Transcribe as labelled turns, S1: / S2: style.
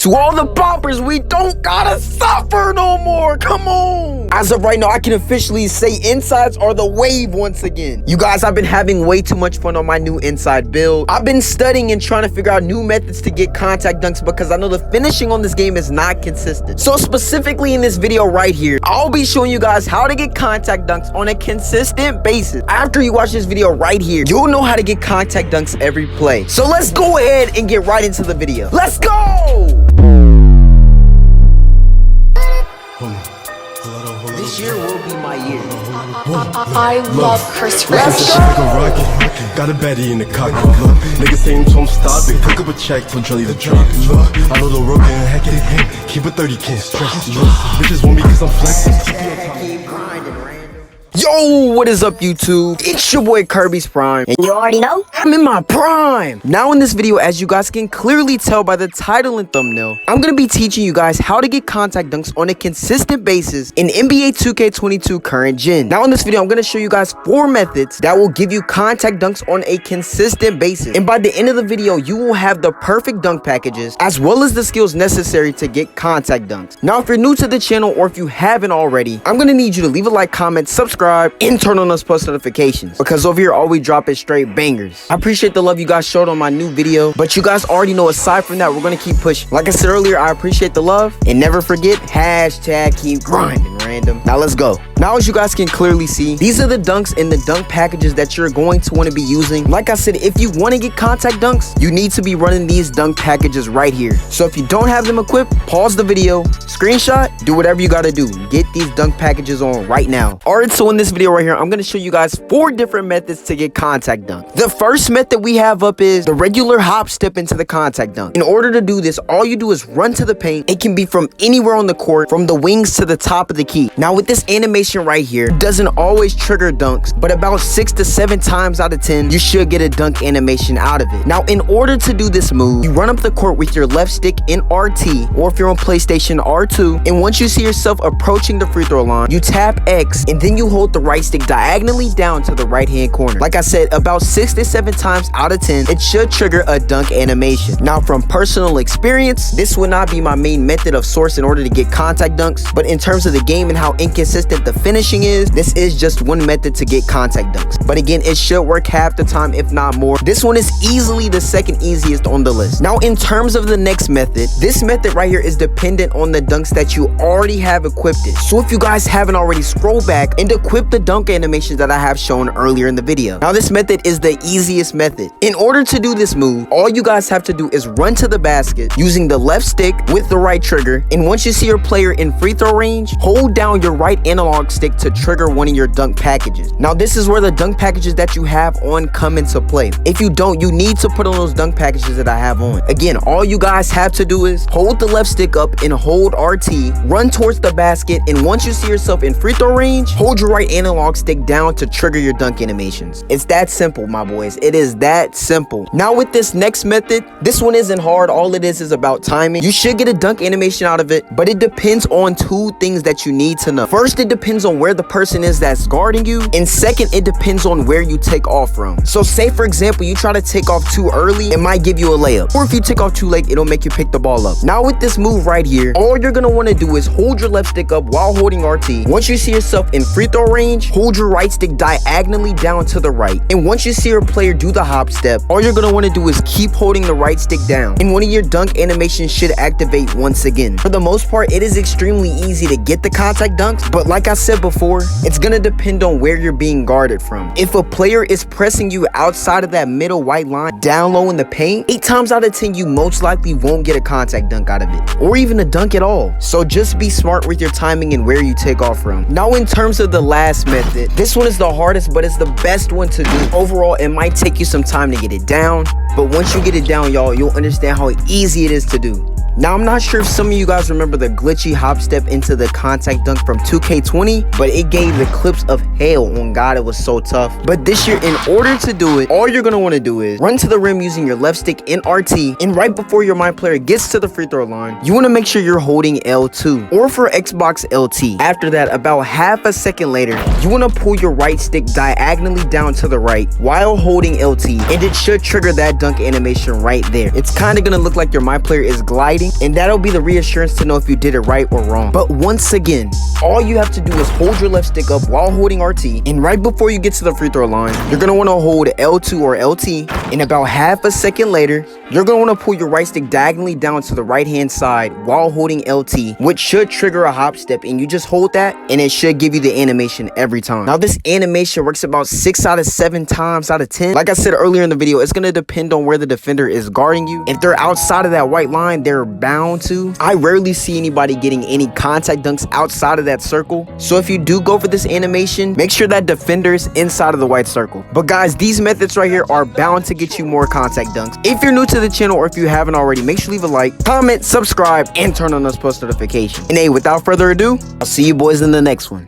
S1: To all the poppers, we don't gotta suffer no more. Come on. As of right now, I can officially say insides are the wave once again. You guys, I've been having way too much fun on my new inside build. I've been studying and trying to figure out new methods to get contact dunks because I know the finishing on this game is not consistent. So specifically in this video right here, I'll be showing you guys how to get contact dunks on a consistent basis. After you watch this video right here, you'll know how to get contact dunks every play. So let's go ahead and get right into the video. Let's go! This year will be my year.
S2: I love Chris
S1: Let's
S2: Rich.
S1: go!
S3: Got a baddie in the cockpit, look. Niggas saying to him stop it. Pick up a check for Drilly the drop. Look, I know the road getting hectic. Keep a 30, can't stress. Look, bitches want me cause I'm flexing.
S1: Keep grinding, random. Yo, what is up, YouTube? It's your boy Kirby's Prime, and
S4: You already know?
S1: I'm in my prime. Now in this video, as you guys can clearly tell by the title and thumbnail, I'm gonna be teaching you guys how to get contact dunks on a consistent basis in NBA 2K22 current gen. Now in this video, I'm gonna show you guys 4 methods that will give you contact dunks on a consistent basis. And by the end of the video, you will have the perfect dunk packages as well as the skills necessary to get contact dunks. Now, if you're new to the channel or if you haven't already, I'm gonna need you to leave a like, comment, subscribe, and turn on those post notifications because over here all we drop is straight bangers. I appreciate the love you guys showed on my new video, but you guys already know aside from that, we're gonna keep pushing. Like I said earlier, I appreciate the love, and never forget, hashtag keep grinding, random. Now let's go. Now as you guys can clearly see, these are the dunks and the dunk packages that you're going to want to be using. Like I said, if you want to get contact dunks, you need to be running these dunk packages right here. So if you don't have them equipped, pause the video, screenshot, do whatever you gotta do. Get these dunk packages on right now. Alright, so in this video right here, I'm gonna show you guys 4 different methods to get contact dunk. The first method we have up is the regular hop step into the contact dunk. In order to do this, all you do is run to the paint. It can be from anywhere on the court, from the wings to the top of the key. Now with this animation right here, it doesn't always trigger dunks, but about 6 to 7 times out of 10, you should get a dunk animation out of it. Now in order to do this move, you run up the court with your left stick in RT, or if you're on PlayStation, R2, and once you see yourself approaching the free throw line, you tap X, and then you hold the right stick diagonally down to the right hand corner. Like I said, about 6 to 7 times out of 10, it should trigger a dunk animation. Now from personal experience, this would not be my main method of source in order to get contact dunks, but in terms of the game and how inconsistent the finishing is, this is just one method to get contact dunks. But again, it should work half the time, if not more. This one is easily the second easiest on the list. Now in terms of the next method, this method right here is dependent on the dunks that you already have equipped. So if you guys haven't already, scroll back and equip the dunk animations that I have shown earlier in the video. Now this method is the easiest method. In order to do this move, all you guys have to do is run to the basket using the left stick with the right trigger, and once you see your player in free throw range, hold down your right analog stick to trigger one of your dunk packages. Now this is where the dunk packages that you have on come into play. If you don't, you need to put on those dunk packages that I have on. Again, all you guys have to do is hold the left stick up and hold RT, run towards the basket, and once you see yourself in free throw range, hold your right analog stick down to trigger your dunk animations. It's that simple, my boys. It is that simple. Now with this next method, this one isn't hard. All it is about timing. You should get a dunk animation out of it, but it depends on 2 things that you need to know. First, it depends on where the person is that's guarding you, and second, it depends on where you take off from. So say for example, you try to take off too early, it might give you a layup, or if you take off too late, it'll make you pick the ball up. Now with this move right here, all you're gonna want to do is hold your left stick up while holding RT. Once you see yourself in free throw range, hold your right stick diagonally down to the right, and once you see your player do the hop step, all you're gonna want to do is keep holding the right stick down, and one of your dunk animations should activate once again. For the most part, it is extremely easy to get the contact dunks, but like I said before, it's gonna depend on where you're being guarded from. If a player is pressing you outside of that middle white line down low in the paint, 8 times out of 10 you most likely won't get a contact dunk out of it, or even a dunk at all. So just be smart with your timing and where you take off from. Now in terms of the last method, this one is the hardest, but it's the best one to do. Overall, it might take you some time to get it down, but once you get it down, y'all, you'll understand how easy it is to do. Now, I'm not sure if some of you guys remember the glitchy hop step into the contact dunk from 2K20, but it gave the clips of hell. On God, it was so tough. But this year, in order to do it, all you're going to want to do is run to the rim using your left stick in RT, and right before your my player gets to the free throw line, you want to make sure you're holding L2, or for Xbox, LT. After that, about half a second later, you want to pull your right stick diagonally down to the right while holding LT, and it should trigger that dunk animation right there. It's kind of going to look like your my player is gliding rating, and that'll be the reassurance to know if you did it right or wrong. But once again, all you have to do is hold your left stick up while holding RT, and right before you get to the free throw line, you're gonna wanna hold L2 or LT, and about half a second later, you're gonna wanna pull your right stick diagonally down to the right hand side while holding LT, which should trigger a hop step, and you just hold that, and it should give you the animation every time. Now this animation works about 6 out of 7 times out of 10. Like I said earlier in the video, it's gonna depend on where the defender is guarding you. If they're outside of that white line, they're bound to. I rarely see anybody getting any contact dunks outside of that circle. So if you do go for this animation, make sure that defender is inside of the white circle. But guys, these methods right here are bound to get you more contact dunks. If you're new to the channel or if you haven't already, make sure to leave a like, comment, subscribe, and turn on those post notifications. And hey, without further ado, I'll see you boys in the next one.